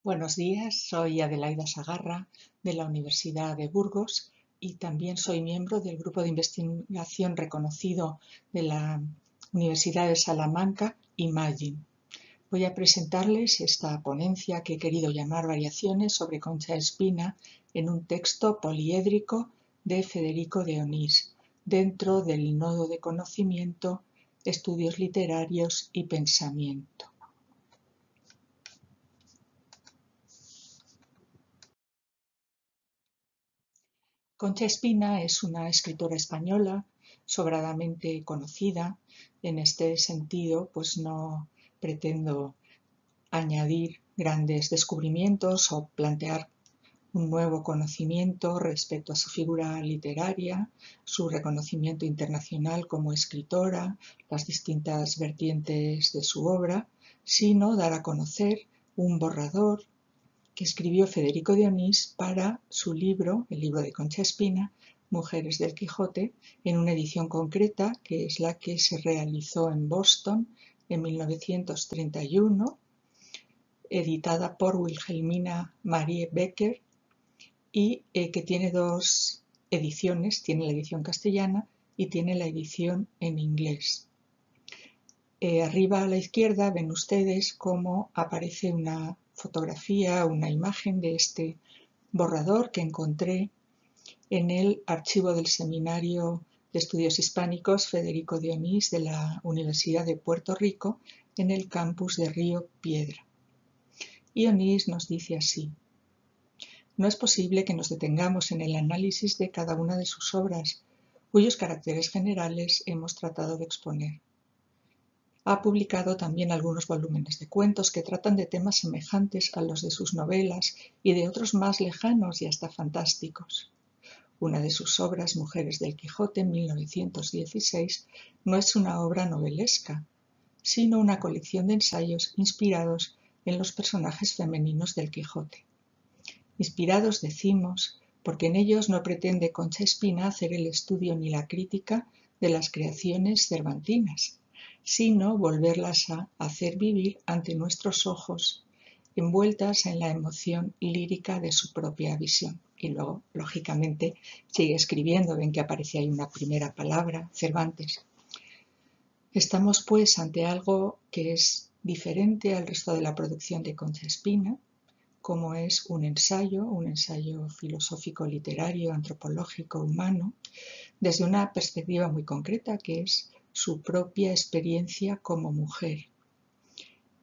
Buenos días, soy Adelaida Sagarra de la Universidad de Burgos y también soy miembro del grupo de investigación reconocido de la Universidad de Salamanca, Imagine. Voy a presentarles esta ponencia que he querido llamar Variaciones sobre Concha Espina en un texto poliédrico de Federico de Onís, dentro del nodo de conocimiento, estudios literarios y pensamiento. Concha Espina es una escritora española sobradamente conocida. En este sentido, pues no pretendo añadir grandes descubrimientos o plantear un nuevo conocimiento respecto a su figura literaria, su reconocimiento internacional como escritora, las distintas vertientes de su obra, sino dar a conocer un borrador que escribió Federico de Onís para su libro, el libro de Concha Espina, Mujeres del Quijote, en una edición concreta que es la que se realizó en Boston en 1931, editada por Wilhelmina Marie Becker y que tiene dos ediciones, tiene la edición castellana y tiene la edición en inglés. Arriba a la izquierda ven ustedes cómo aparece una fotografía, una imagen de este borrador que encontré en el archivo del Seminario de Estudios Hispánicos Federico de Onís de la Universidad de Puerto Rico en el campus de Río Piedra. Y Onís nos dice así: no es posible que nos detengamos en el análisis de cada una de sus obras, cuyos caracteres generales hemos tratado de exponer. Ha publicado también algunos volúmenes de cuentos que tratan de temas semejantes a los de sus novelas y de otros más lejanos y hasta fantásticos. Una de sus obras, Mujeres del Quijote, 1916, no es una obra novelesca, sino una colección de ensayos inspirados en los personajes femeninos del Quijote. Inspirados, decimos, porque en ellos no pretende Concha Espina hacer el estudio ni la crítica de las creaciones cervantinas, sino volverlas a hacer vivir ante nuestros ojos, envueltas en la emoción lírica de su propia visión. Y luego, lógicamente, sigue escribiendo, ven que aparece ahí una primera palabra, Cervantes. Estamos, pues, ante algo que es diferente al resto de la producción de Concha Espina, como es un ensayo filosófico, literario, antropológico, humano, desde una perspectiva muy concreta, que es su propia experiencia como mujer.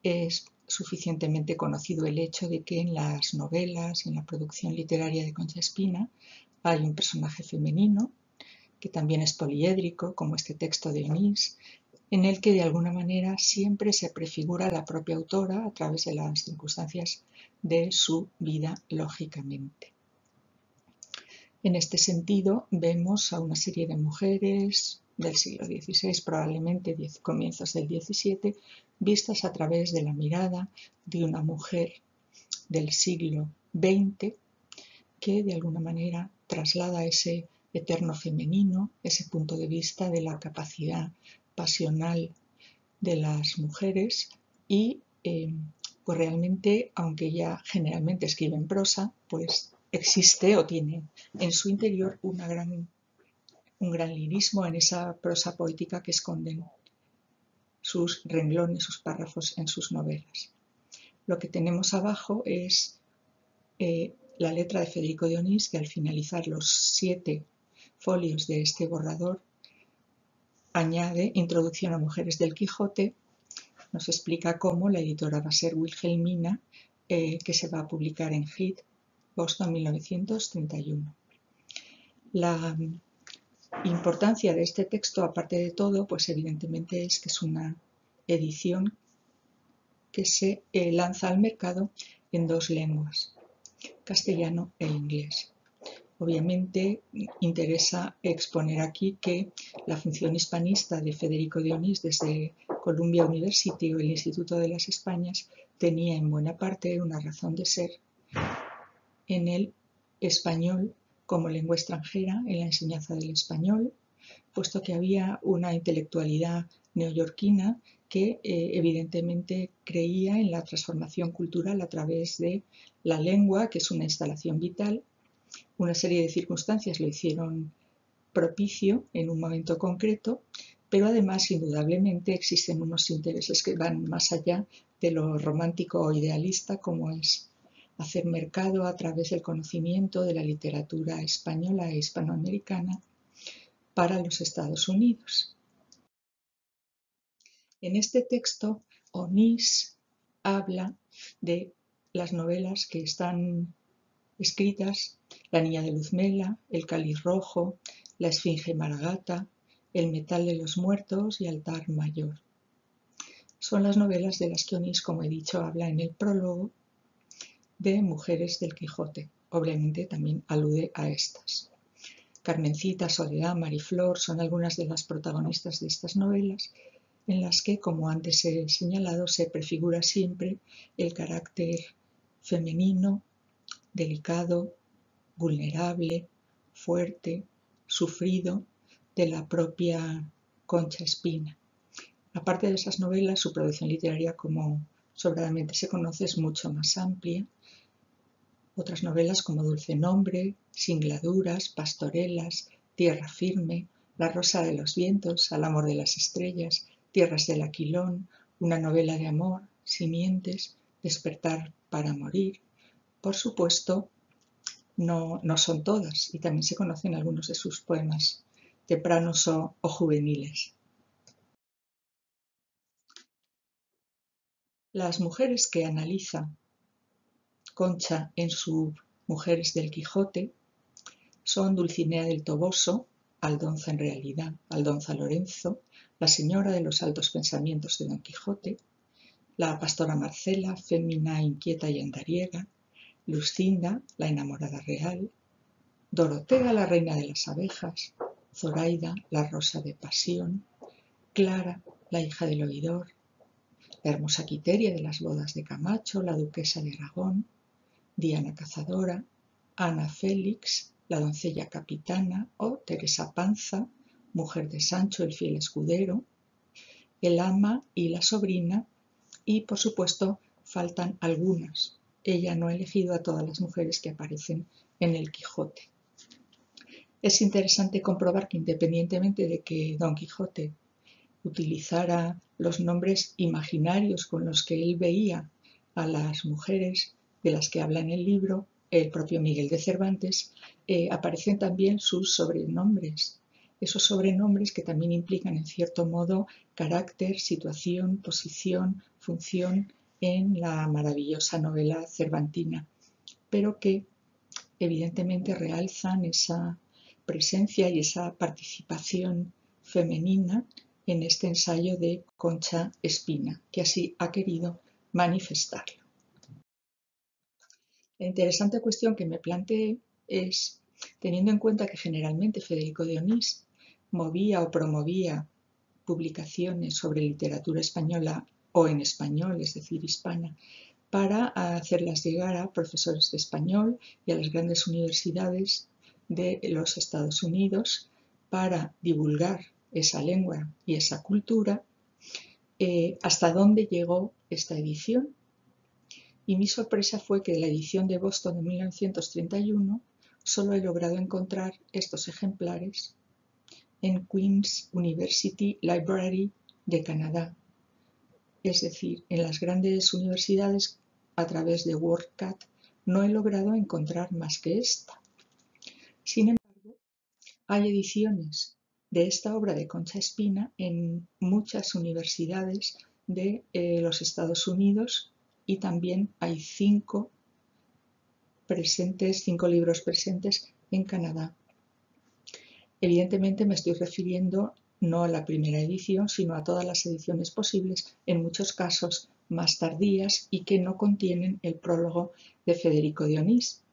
Es suficientemente conocido el hecho de que en las novelas, en la producción literaria de Concha Espina, hay un personaje femenino, que también es poliédrico, como este texto de Onís, en el que de alguna manera siempre se prefigura la propia autora a través de las circunstancias de su vida, lógicamente. En este sentido, vemos a una serie de mujeres del siglo XVI, probablemente comienzos del XVII, vistas a través de la mirada de una mujer del siglo XX que de alguna manera traslada ese eterno femenino, ese punto de vista de la capacidad pasional de las mujeres y pues realmente, aunque ella generalmente escribe en prosa, pues existe o tiene en su interior un gran lirismo en esa prosa poética que esconden sus renglones, sus párrafos en sus novelas. Lo que tenemos abajo es la letra de Federico de Onís, que al finalizar los 7 folios de este borrador añade Introducción a Mujeres del Quijote. Nos explica cómo la editora va a ser Wilhelmina, que se va a publicar en Heath, Boston, 1931. La importancia de este texto, aparte de todo, pues evidentemente es que es una edición que se lanza al mercado en 2 lenguas, castellano e inglés. Obviamente interesa exponer aquí que la función hispanista de Federico de Onís desde Columbia University o el Instituto de las Españas tenía en buena parte una razón de ser en el español como lengua extranjera, en la enseñanza del español, puesto que había una intelectualidad neoyorquina que evidentemente creía en la transformación cultural a través de la lengua, que es una instalación vital. Una serie de circunstancias lo hicieron propicio en un momento concreto, pero además indudablemente existen unos intereses que van más allá de lo romántico o idealista, como es hacer mercado a través del conocimiento de la literatura española e hispanoamericana para los Estados Unidos. En este texto, Onís habla de las novelas que están escritas: La niña de Luzmela, El cáliz rojo, La esfinge Maragata, El metal de los muertos y Altar mayor. Son las novelas de las que Onís, como he dicho, habla en el prólogo de Mujeres del Quijote. Obviamente también alude a estas. Carmencita, Soledad, Mariflor son algunas de las protagonistas de estas novelas, en las que, como antes he señalado, se prefigura siempre el carácter femenino, delicado, vulnerable, fuerte, sufrido de la propia Concha Espina. Aparte de esas novelas, su producción literaria, como sobradamente se conoce, es mucho más amplia. Otras novelas como Dulce nombre, Singladuras, Pastorelas, Tierra firme, La rosa de los vientos, Al amor de las estrellas, Tierras del Aquilón, una novela de amor, Simientes, Despertar para morir. Por supuesto, no son todas, y también se conocen algunos de sus poemas tempranos o juveniles. Las mujeres que analiza Concha en su Mujeres del Quijote son Dulcinea del Toboso, Aldonza en realidad, Aldonza Lorenzo, la señora de los altos pensamientos de Don Quijote, la pastora Marcela, fémina inquieta y andariega, Lucinda, la enamorada real, Dorotea, la reina de las abejas, Zoraida, la rosa de pasión, Clara, la hija del oidor, la hermosa Quiteria de las bodas de Camacho, la duquesa de Aragón, Diana Cazadora, Ana Félix, la doncella capitana, o Teresa Panza, mujer de Sancho el fiel escudero, el ama y la sobrina, y por supuesto faltan algunas. Ella no ha elegido a todas las mujeres que aparecen en el Quijote. Es interesante comprobar que, independientemente de que Don Quijote utilizara los nombres imaginarios con los que él veía a las mujeres de las que habla en el libro, el propio Miguel de Cervantes, aparecen también sus sobrenombres. Esos sobrenombres que también implican, en cierto modo, carácter, situación, posición, función en la maravillosa novela cervantina, pero que evidentemente realzan esa presencia y esa participación femenina en este ensayo de Concha Espina, que así ha querido manifestarlo. La interesante cuestión que me planteé es, teniendo en cuenta que generalmente Federico de Onís movía o promovía publicaciones sobre literatura española o en español, es decir, hispana, para hacerlas llegar a profesores de español y a las grandes universidades de los Estados Unidos para divulgar esa lengua y esa cultura. ¿Hasta dónde llegó esta edición? Y mi sorpresa fue que de la edición de Boston de 1931 solo he logrado encontrar estos ejemplares en Queen's University Library de Canadá, es decir, en las grandes universidades a través de WordCat no he logrado encontrar más que esta. Sin embargo, hay ediciones de esta obra de Concha Espina en muchas universidades de los Estados Unidos, y también hay 5 libros presentes en Canadá. Evidentemente me estoy refiriendo no a la primera edición, sino a todas las ediciones posibles, en muchos casos más tardías y que no contienen el prólogo de Federico de Onís.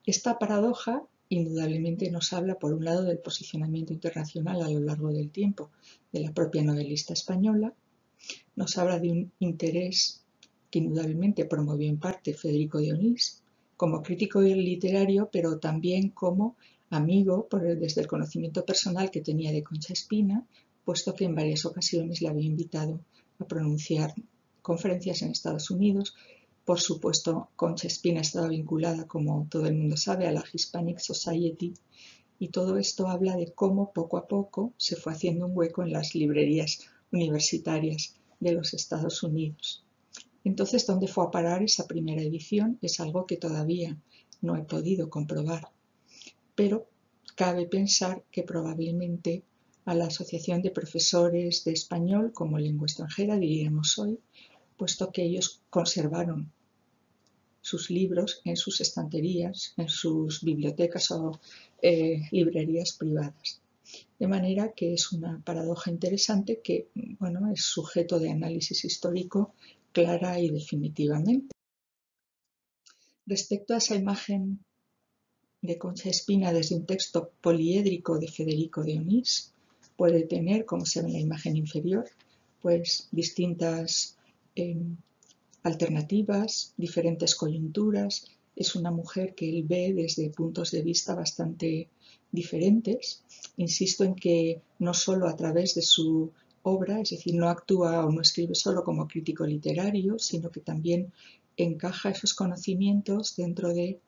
Esta paradoja indudablemente nos habla, por un lado, del posicionamiento internacional a lo largo del tiempo de la propia novelista española, nos habla de un interés que indudablemente promovió en parte Federico de Onís como crítico literario, pero también como amigo desde el conocimiento personal que tenía de Concha Espina, puesto que en varias ocasiones le había invitado a pronunciar conferencias en Estados Unidos. Por supuesto, Concha Espina estaba vinculada, como todo el mundo sabe, a la Hispanic Society, y todo esto habla de cómo poco a poco se fue haciendo un hueco en las librerías universitarias de los Estados Unidos. Entonces, ¿dónde fue a parar esa primera edición? Es algo que todavía no he podido comprobar, pero cabe pensar que probablemente a la Asociación de Profesores de Español como Lengua Extranjera, diríamos hoy, puesto que ellos conservaron sus libros en sus estanterías, en sus bibliotecas o librerías privadas. De manera que es una paradoja interesante que, bueno, es sujeto de análisis histórico clara y definitivamente. Respecto a esa imagen de Concha Espina desde un texto poliédrico de Federico de Onís, puede tener, como se ve en la imagen inferior, pues distintas alternativas, diferentes coyunturas. Es una mujer que él ve desde puntos de vista bastante diferentes. Insisto en que no solo a través de su obra, es decir, no actúa o no escribe solo como crítico literario, sino que también encaja esos conocimientos dentro de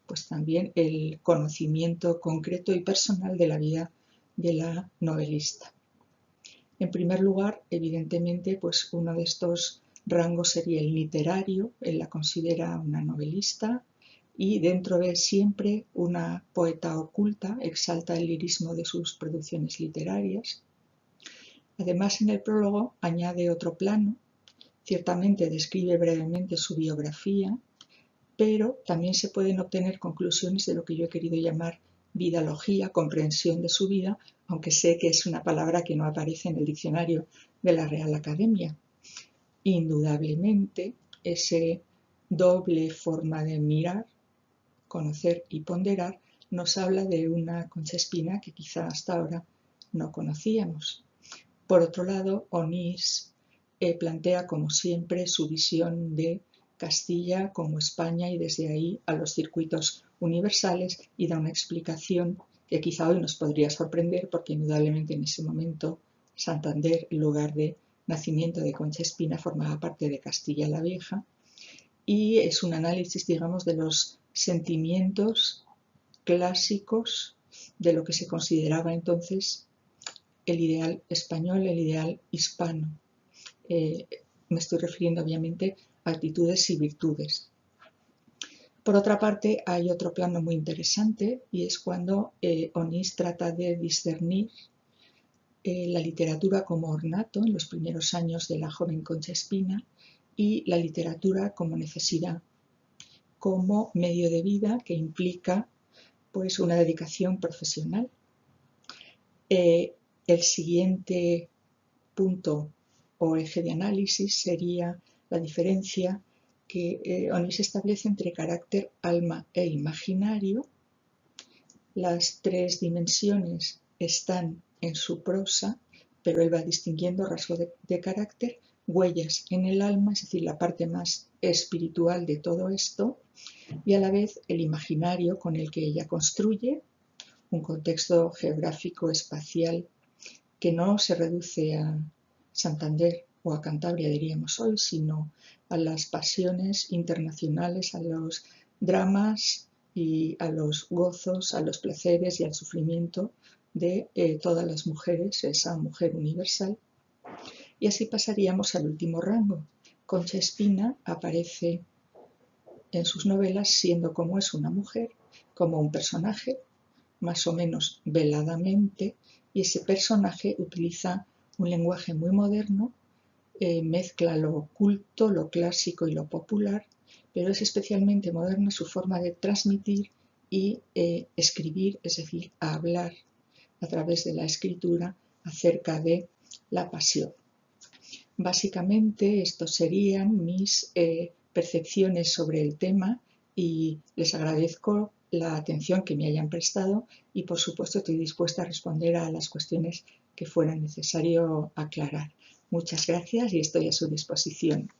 pues también el conocimiento concreto y personal de la vida de la novelista. En primer lugar, evidentemente, pues uno de estos rangos sería el literario. Él la considera una novelista y dentro de siempre una poeta oculta, exalta el lirismo de sus producciones literarias. Además, en el prólogo añade otro plano. Ciertamente describe brevemente su biografía, pero también se pueden obtener conclusiones de lo que yo he querido llamar vidalogía, comprensión de su vida, aunque sé que es una palabra que no aparece en el diccionario de la Real Academia. Indudablemente, esa doble forma de mirar, conocer y ponderar nos habla de una Concha Espina que quizá hasta ahora no conocíamos. Por otro lado, Onís plantea, como siempre, su visión de Castilla como España y desde ahí a los circuitos universales y da una explicación que quizá hoy nos podría sorprender porque indudablemente en ese momento Santander, el lugar de nacimiento de Concha Espina, formaba parte de Castilla la Vieja y es un análisis, digamos, de los sentimientos clásicos de lo que se consideraba entonces el ideal español, el ideal hispano. Me estoy refiriendo obviamente a actitudes y virtudes. Por otra parte, hay otro plano muy interesante y es cuando Onís trata de discernir la literatura como ornato en los primeros años de la joven Concha Espina y la literatura como necesidad, como medio de vida que implica pues una dedicación profesional. El siguiente punto o eje de análisis sería la diferencia que Onís establece entre carácter, alma e imaginario. Las tres dimensiones están en su prosa, pero él va distinguiendo rasgos de carácter, huellas en el alma, es decir, la parte más espiritual de todo esto, y a la vez el imaginario con el que ella construye un contexto geográfico, espacial, que no se reduce a Santander o a Cantabria, diríamos hoy, sino a las pasiones internacionales, a los dramas y a los gozos, a los placeres y al sufrimiento de todas las mujeres, esa mujer universal. Y así pasaríamos al último rango. Concha Espina aparece en sus novelas siendo como es una mujer, como un personaje, más o menos veladamente, y ese personaje utiliza un lenguaje muy moderno, mezcla lo oculto, lo clásico y lo popular, pero es especialmente moderna su forma de transmitir y escribir, es decir, hablar a través de la escritura acerca de la pasión. Básicamente, estos serían mis percepciones sobre el tema y les agradezco la atención que me hayan prestado y, por supuesto, estoy dispuesta a responder a las cuestiones que fuera necesario aclarar. Muchas gracias y estoy a su disposición.